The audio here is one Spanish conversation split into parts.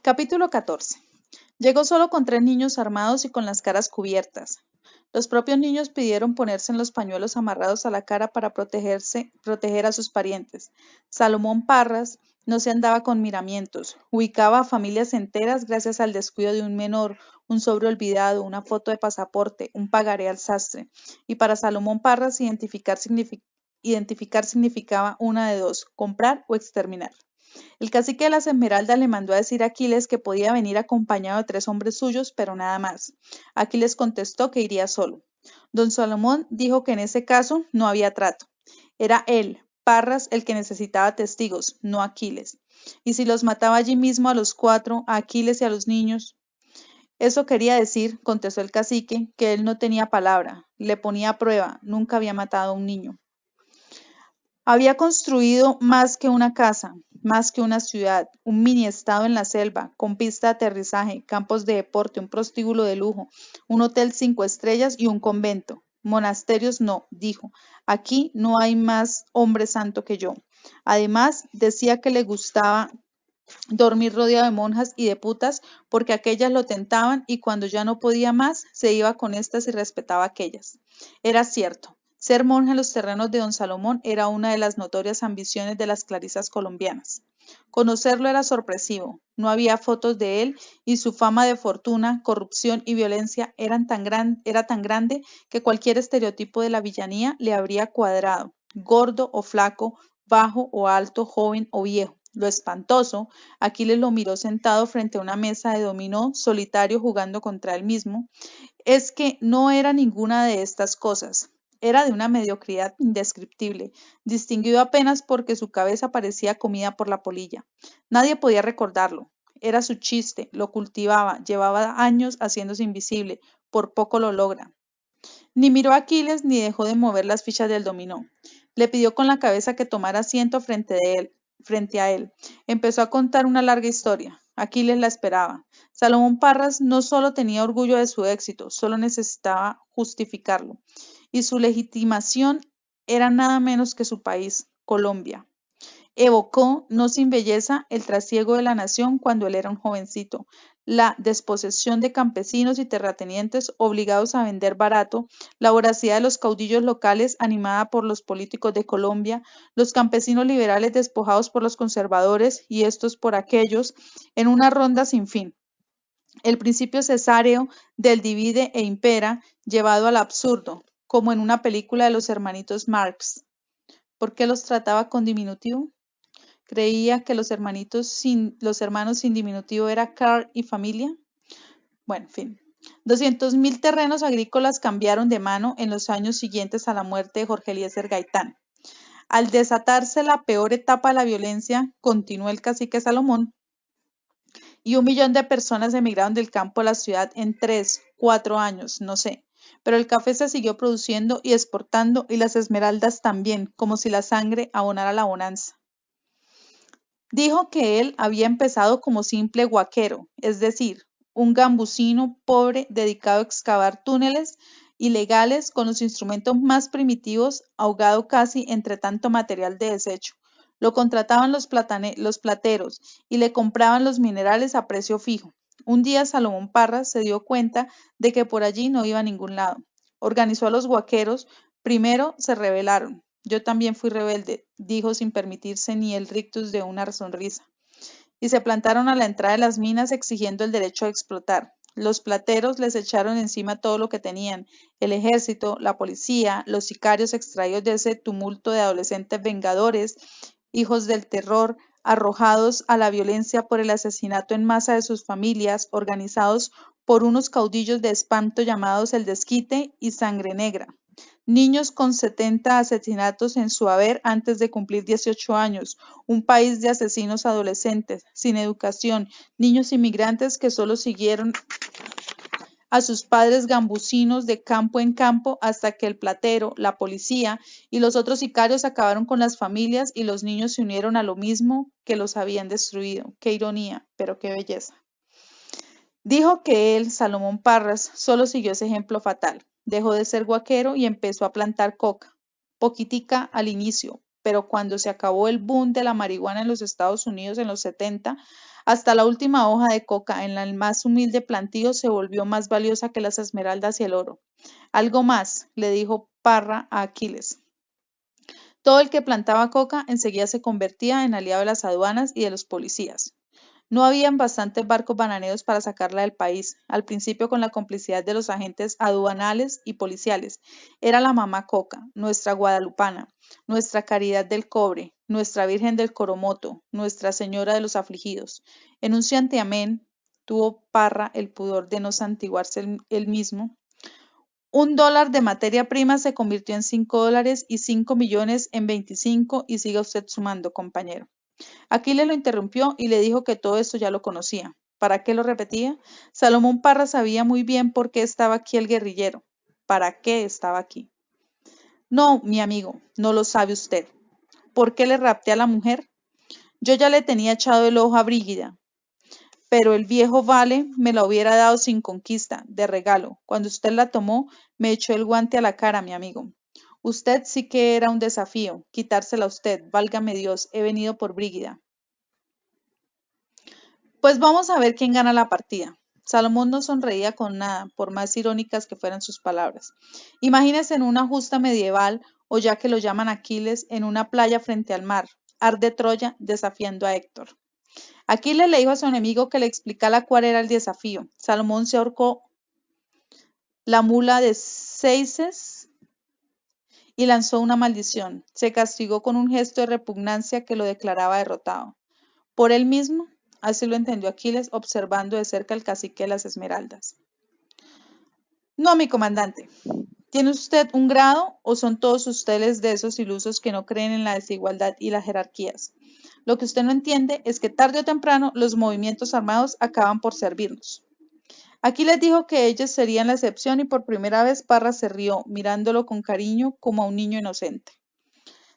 Capítulo 14. Llegó solo con 3 niños armados y con las caras cubiertas. Los propios niños pidieron ponerse los pañuelos amarrados a la cara para proteger a sus parientes. Salomón Parras no se andaba con miramientos, ubicaba a familias enteras gracias al descuido de un menor, un sobre olvidado, una foto de pasaporte, un pagaré al sastre. Y para Salomón Parras identificar significaba una de dos, comprar o exterminar. El cacique de las Esmeraldas le mandó a decir a Aquiles que podía venir acompañado de 3 hombres suyos, pero nada más. Aquiles contestó que iría solo. Don Salomón dijo que en ese caso no había trato. Era él, Parras, el que necesitaba testigos, no Aquiles. Y si los mataba allí mismo a los 4, a Aquiles y a los niños. Eso quería decir, contestó el cacique, que él no tenía palabra, le ponía a prueba, nunca había matado a un niño. Había construido más que una casa, más que una ciudad, un mini-estado en la selva, con pista de aterrizaje, campos de deporte, un prostíbulo de lujo, un hotel 5 estrellas y un convento. Monasterios no, dijo, aquí no hay más hombre santo que yo. Además, decía que le gustaba dormir rodeado de monjas y de putas, porque aquellas lo tentaban y cuando ya no podía más, se iba con estas y respetaba a aquellas. Era cierto. Ser monja en los terrenos de don Salomón era una de las notorias ambiciones de las clarisas colombianas. Conocerlo era sorpresivo, no había fotos de él y su fama de fortuna, corrupción y violencia era tan grande que cualquier estereotipo de la villanía le habría cuadrado, gordo o flaco, bajo o alto, joven o viejo. Lo espantoso, Aquiles lo miró sentado frente a una mesa de dominó, solitario jugando contra él mismo, es que no era ninguna de estas cosas. Era de una mediocridad indescriptible, distinguido apenas porque su cabeza parecía comida por la polilla. Nadie podía recordarlo. Era su chiste, lo cultivaba, llevaba años haciéndose invisible, por poco lo logra. Ni miró a Aquiles ni dejó de mover las fichas del dominó. Le pidió con la cabeza que tomara asiento frente a él. Empezó a contar una larga historia. Aquiles la esperaba. Salomón Parras no solo tenía orgullo de su éxito, solo necesitaba justificarlo. Y su legitimación era nada menos que su país, Colombia. Evocó, no sin belleza, el trasiego de la nación cuando él era un jovencito, la desposesión de campesinos y terratenientes obligados a vender barato, la voracidad de los caudillos locales animada por los políticos de Colombia, los campesinos liberales despojados por los conservadores y estos por aquellos, en una ronda sin fin. El principio cesáreo del divide e impera llevado al absurdo, como en una película de los hermanitos Marx. ¿Por qué los trataba con diminutivo? Creía que los hermanos sin diminutivo era Carl y familia. Bueno, en fin. 200.000 terrenos agrícolas cambiaron de mano en los años siguientes a la muerte de Jorge Eliezer Gaitán. Al desatarse la peor etapa de la violencia, continuó el cacique Salomón, y 1 millón de personas emigraron del campo a la ciudad en 3, 4 años, no sé. Pero el café se siguió produciendo y exportando y las esmeraldas también, como si la sangre abonara la bonanza. Dijo que él había empezado como simple guaquero, es decir, un gambusino pobre dedicado a excavar túneles ilegales con los instrumentos más primitivos, ahogado casi entre tanto material de desecho. Lo contrataban los plateros y le compraban los minerales a precio fijo. Un día Salomón Parras se dio cuenta de que por allí no iba a ningún lado. Organizó a los guaqueros, primero se rebelaron. Yo también fui rebelde, dijo sin permitirse ni el rictus de una sonrisa. Y se plantaron a la entrada de las minas exigiendo el derecho a explotar. Los plateros les echaron encima todo lo que tenían, el ejército, la policía, los sicarios extraídos de ese tumulto de adolescentes vengadores, hijos del terror, arrojados a la violencia por el asesinato en masa de sus familias, organizados por unos caudillos de espanto llamados el Desquite y Sangre Negra. Niños con 70 asesinatos en su haber antes de cumplir 18 años, un país de asesinos adolescentes, sin educación, niños inmigrantes que solo siguieron a sus padres gambusinos de campo en campo hasta que el platero, la policía y los otros sicarios acabaron con las familias y los niños se unieron a lo mismo que los habían destruido. Qué ironía, pero qué belleza. Dijo que él, Salomón Parras, solo siguió ese ejemplo fatal. Dejó de ser guaquero y empezó a plantar coca. Poquitica al inicio, pero cuando se acabó el boom de la marihuana en los Estados Unidos en los 70, Hasta la última hoja de coca en el más humilde plantío se volvió más valiosa que las esmeraldas y el oro. Algo más, le dijo Parra a Aquiles. Todo el que plantaba coca enseguida se convertía en aliado de las aduanas y de los policías. No habían bastantes barcos bananeros para sacarla del país, al principio con la complicidad de los agentes aduanales y policiales. Era la mamá Coca, nuestra guadalupana, nuestra Caridad del Cobre, nuestra Virgen del Coromoto, nuestra Señora de los Afligidos. En un santiamén tuvo Parra el pudor de no santiguarse él mismo. $1 de materia prima se convirtió en $5 y 5 millones en 25 y siga usted sumando, compañero. Aquiles lo interrumpió y le dijo que todo esto ya lo conocía. ¿Para qué lo repetía? Salomón Parra sabía muy bien por qué estaba aquí el guerrillero. ¿Para qué estaba aquí? No, mi amigo, no lo sabe usted. ¿Por qué le rapté a la mujer? Yo ya le tenía echado el ojo a Brígida, pero el viejo Vale me la hubiera dado sin conquista, de regalo. Cuando usted la tomó, me echó el guante a la cara, mi amigo. Usted sí que era un desafío, quitársela a usted, válgame Dios, he venido por Brígida. Pues vamos a ver quién gana la partida. Salomón no sonreía con nada, por más irónicas que fueran sus palabras. Imagínese en una justa medieval, o ya que lo llaman Aquiles, en una playa frente al mar, Ar de Troya, desafiando a Héctor. Aquiles le dijo a su enemigo que le explicara cuál era el desafío. Salomón se ahorcó la mula de Seises y lanzó una maldición. Se castigó con un gesto de repugnancia que lo declaraba derrotado. Por él mismo, así lo entendió Aquiles, observando de cerca el cacique de las Esmeraldas. No, mi comandante. ¿Tiene usted un grado o son todos ustedes de esos ilusos que no creen en la desigualdad y las jerarquías? Lo que usted no entiende es que tarde o temprano los movimientos armados acaban por servirnos. Aquiles dijo que ellos serían la excepción y por primera vez Parra se rió, mirándolo con cariño como a un niño inocente.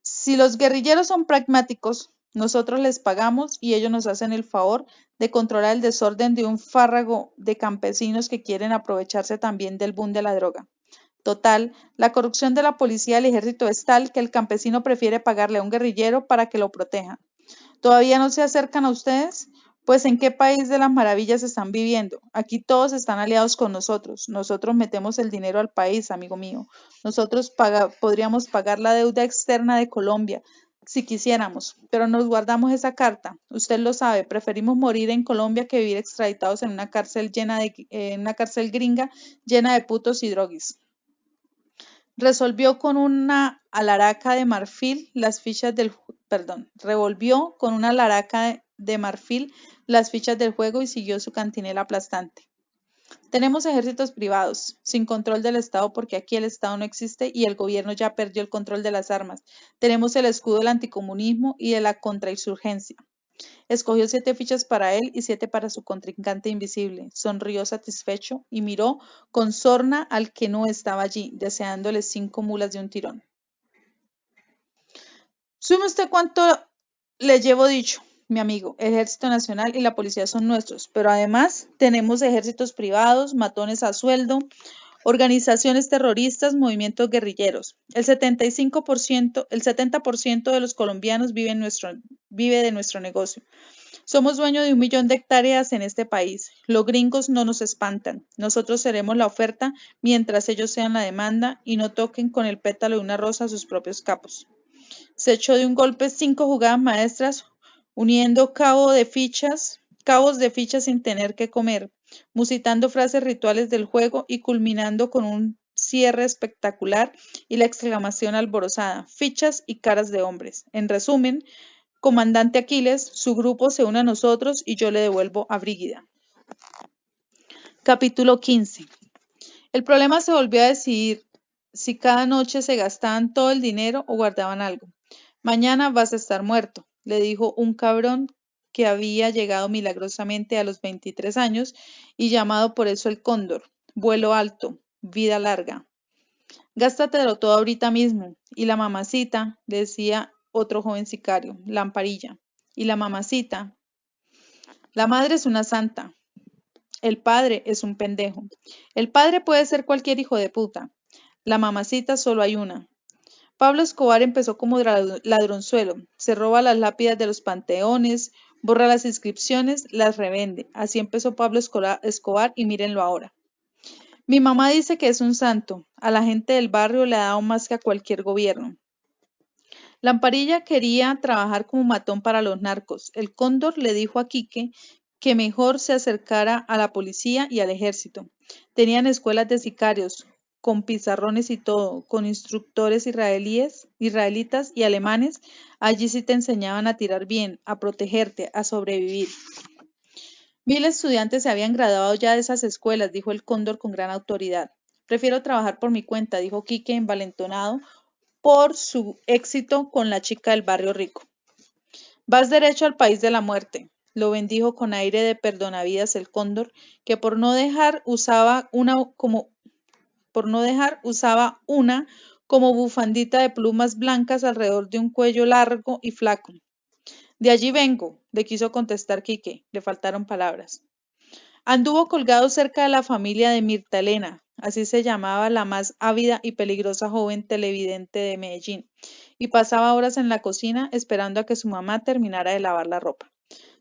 Si los guerrilleros son pragmáticos, nosotros les pagamos y ellos nos hacen el favor de controlar el desorden de un fárrago de campesinos que quieren aprovecharse también del boom de la droga. Total, la corrupción de la policía y el ejército es tal que el campesino prefiere pagarle a un guerrillero para que lo proteja. ¿Todavía no se acercan a ustedes? Pues ¿en qué país de las maravillas están viviendo? Aquí todos están aliados con nosotros. Nosotros metemos el dinero al país, amigo mío. Nosotros podríamos pagar la deuda externa de Colombia, si quisiéramos, pero nos guardamos esa carta. Usted lo sabe, preferimos morir en Colombia que vivir extraditados en una cárcel gringa llena de putos y droguis. Revolvió con una alaraca de marfil las fichas del juego y siguió su cantinela aplastante. Tenemos ejércitos privados, sin control del Estado porque aquí el Estado no existe y el gobierno ya perdió el control de las armas. Tenemos el escudo del anticomunismo y de la contrainsurgencia. Escogió 7 fichas para él y 7 para su contrincante invisible. Sonrió satisfecho y miró con sorna al que no estaba allí, deseándole 5 mulas de un tirón. Sume usted cuánto le llevo dicho, mi amigo. El Ejército Nacional y la policía son nuestros, pero además tenemos ejércitos privados, matones a sueldo, organizaciones terroristas, movimientos guerrilleros. El 70% de los colombianos vive de nuestro negocio. Somos dueños de 1 millón de hectáreas en este país. Los gringos no nos espantan. Nosotros seremos la oferta mientras ellos sean la demanda y no toquen con el pétalo de una rosa a sus propios capos. Se echó de un golpe 5 jugadas maestras, uniendo cabos de fichas sin tener que comer, musitando frases rituales del juego y culminando con un cierre espectacular y la exclamación alborozada, fichas y caras de hombres. En resumen, comandante Aquiles, su grupo se une a nosotros y yo le devuelvo a Brígida. Capítulo 15. El problema se volvió a decidir si cada noche se gastaban todo el dinero o guardaban algo. Mañana vas a estar muerto, le dijo un cabrón que había llegado milagrosamente a los 23 años y llamado por eso el Cóndor. Vuelo alto, vida larga. Gástatelo todo ahorita mismo. Y la mamacita, decía otro joven sicario, Lamparilla. Y la mamacita. La madre es una santa. El padre es un pendejo. El padre puede ser cualquier hijo de puta. La mamacita solo hay una. Pablo Escobar empezó como ladronzuelo. Se roba las lápidas de los panteones, borra las inscripciones, las revende. Así empezó Pablo Escobar y mírenlo ahora. Mi mamá dice que es un santo. A la gente del barrio le ha dado más que a cualquier gobierno. Lamparilla quería trabajar como matón para los narcos. El Cóndor le dijo a Quique que mejor se acercara a la policía y al ejército. Tenían escuelas de sicarios, con pizarrones y todo, con instructores israelitas y alemanes. Allí sí te enseñaban a tirar bien, a protegerte, a sobrevivir. 1000 estudiantes se habían graduado ya de esas escuelas, dijo el Cóndor con gran autoridad. Prefiero trabajar por mi cuenta, dijo Quique envalentonado por su éxito con la chica del barrio rico. Vas derecho al país de la muerte, lo bendijo con aire de perdonavidas el Cóndor, que por no dejar usaba una como bufandita de plumas blancas alrededor de un cuello largo y flaco. De allí vengo, le quiso contestar Quique, le faltaron palabras. Anduvo colgado cerca de la familia de Mirta Elena, así se llamaba la más ávida y peligrosa joven televidente de Medellín, y pasaba horas en la cocina esperando a que su mamá terminara de lavar la ropa,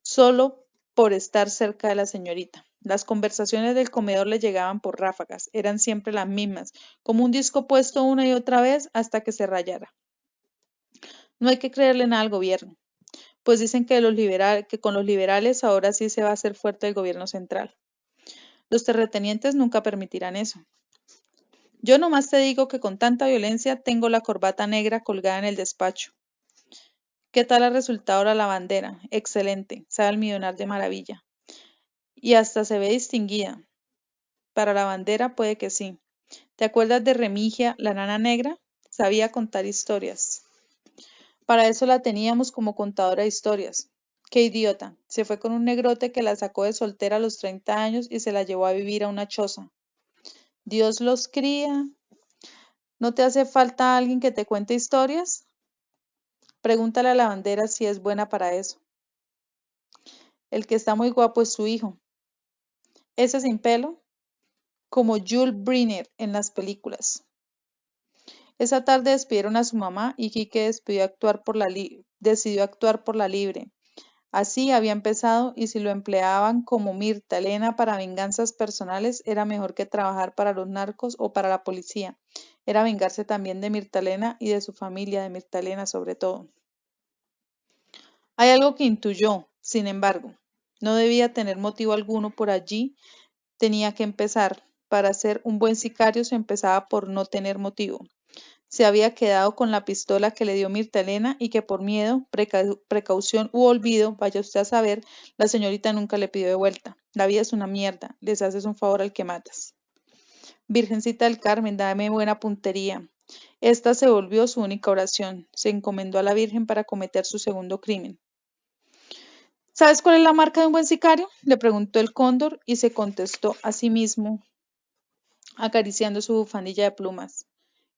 solo por estar cerca de la señorita. Las conversaciones del comedor le llegaban por ráfagas, eran siempre las mismas, como un disco puesto una y otra vez hasta que se rayara. No hay que creerle nada al gobierno, pues dicen que con los liberales ahora sí se va a hacer fuerte el gobierno central. Los terratenientes nunca permitirán eso. Yo nomás te digo que con tanta violencia tengo la corbata negra colgada en el despacho. ¿Qué tal ha resultado la lavandera? Excelente, sabe almidonar de maravilla. Y hasta se ve distinguida. Para la bandera puede que sí. ¿Te acuerdas de Remigia, la nana negra? Sabía contar historias. Para eso la teníamos como contadora de historias. Qué idiota. Se fue con un negrote que la sacó de soltera a los 30 años y se la llevó a vivir a una choza. Dios los cría. ¿No te hace falta alguien que te cuente historias? Pregúntale a la bandera si es buena para eso. El que está muy guapo es su hijo. Ese sin pelo, como Jules Briner en las películas. Esa tarde despidieron a su mamá y Quique decidió actuar por la libre. Así había empezado y si lo empleaban como Mirta Elena para venganzas personales, era mejor que trabajar para los narcos o para la policía. Era vengarse también de Mirta Elena y de su familia, de Mirta Elena sobre todo. Hay algo que intuyó, sin embargo. No debía tener motivo alguno por allí, tenía que empezar. Para ser un buen sicario se empezaba por no tener motivo. Se había quedado con la pistola que le dio Mirta Elena y que por miedo, precaución u olvido, vaya usted a saber, la señorita nunca le pidió de vuelta. La vida es una mierda, les haces un favor al que matas. Virgencita del Carmen, dame buena puntería. Esta se volvió su única oración. Se encomendó a la Virgen para cometer su segundo crimen. ¿Sabes cuál es la marca de un buen sicario? Le preguntó el Cóndor y se contestó a sí mismo, acariciando su bufandilla de plumas.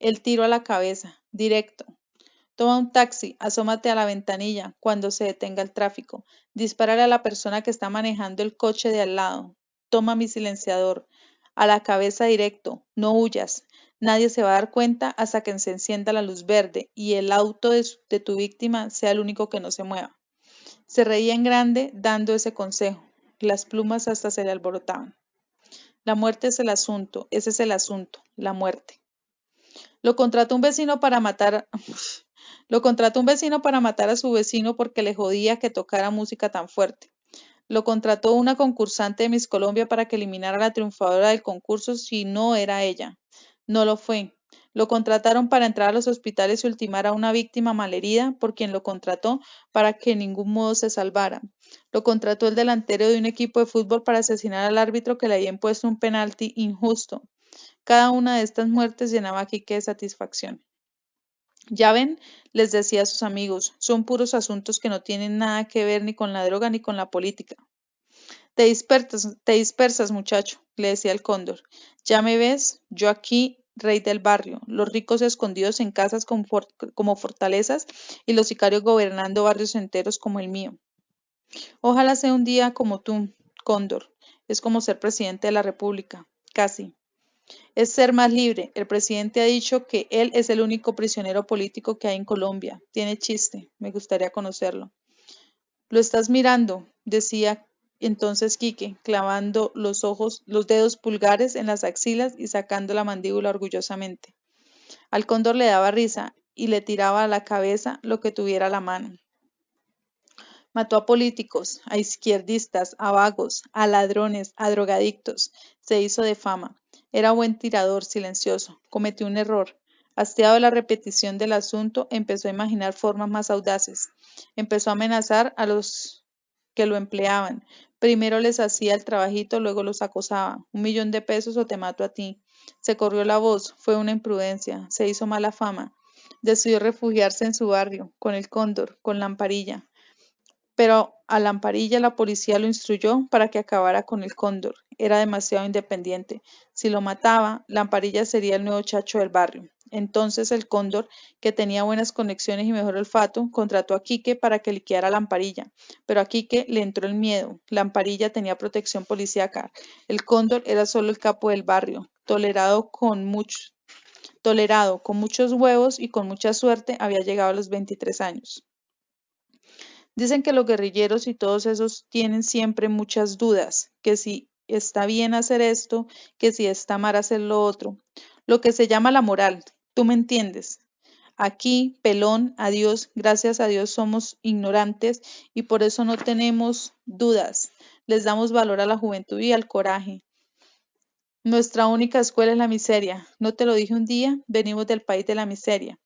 El tiro a la cabeza, directo. Toma un taxi, asómate a la ventanilla cuando se detenga el tráfico. Dispárale a la persona que está manejando el coche de al lado. Toma mi silenciador. A la cabeza directo. No huyas. Nadie se va a dar cuenta hasta que se encienda la luz verde y el auto de tu víctima sea el único que no se mueva. Se reía en grande dando ese consejo. Las plumas hasta se le alborotaban. La muerte es el asunto, ese es el asunto, la muerte. Lo contrató un vecino para matar a su vecino porque le jodía que tocara música tan fuerte. Lo contrató una concursante de Miss Colombia para que eliminara a la triunfadora del concurso si no era ella. No lo fue. Lo contrataron para entrar a los hospitales y ultimar a una víctima malherida por quien lo contrató para que en ningún modo se salvara. Lo contrató el delantero de un equipo de fútbol para asesinar al árbitro que le había impuesto un penalti injusto. Cada una de estas muertes llenaba a Quique de satisfacción. Ya ven, les decía a sus amigos, son puros asuntos que no tienen nada que ver ni con la droga ni con la política. Te dispersas, muchacho, le decía el Cóndor. Ya me ves, yo aquí, rey del barrio, los ricos escondidos en casas como fortalezas y los sicarios gobernando barrios enteros como el mío. Ojalá sea un día como tú, Cóndor. Es como ser presidente de la República, casi. Es ser más libre. El presidente ha dicho que él es el único prisionero político que hay en Colombia. Tiene chiste. Me gustaría conocerlo. Lo estás mirando, decía entonces Quique, clavando los dedos pulgares en las axilas y sacando la mandíbula orgullosamente. Al cóndor le daba risa y le tiraba a la cabeza lo que tuviera a la mano. Mató a políticos, a izquierdistas, a vagos, a ladrones, a drogadictos. Se hizo de fama. Era buen tirador, silencioso. Cometió un error. Hastiado de la repetición del asunto, empezó a imaginar formas más audaces. Empezó a amenazar a los que lo empleaban. Primero les hacía el trabajito, luego los acosaba. 1 millón de pesos o te mato a ti. Se corrió la voz, fue una imprudencia, se hizo mala fama. Decidió refugiarse en su barrio, con el cóndor, con Lamparilla. Pero a Lamparilla la policía lo instruyó para que acabara con el cóndor. Era demasiado independiente. Si lo mataba, Lamparilla sería el nuevo chacho del barrio. Entonces el cóndor, que tenía buenas conexiones y mejor olfato, contrató a Quique para que liquidara a Lamparilla. Pero a Quique le entró el miedo. Lamparilla tenía protección policíaca. El cóndor era solo el capo del barrio, tolerado con muchos huevos y con mucha suerte, había llegado a los 23 años. Dicen que los guerrilleros y todos esos tienen siempre muchas dudas, que si está bien hacer esto, que si está mal hacer lo otro. Lo que se llama la moral, ¿tú me entiendes? Aquí, pelón, adiós, gracias a Dios somos ignorantes y por eso no tenemos dudas. Les damos valor a la juventud y al coraje. Nuestra única escuela es la miseria. ¿No te lo dije un día? Venimos del país de la miseria.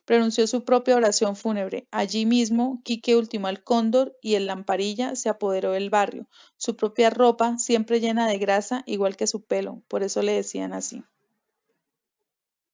Pronunció su propia oración fúnebre. Allí mismo, Quique ultimó al cóndor y el Lamparilla se apoderó del barrio. Su propia ropa, siempre llena de grasa, igual que su pelo, por eso le decían así.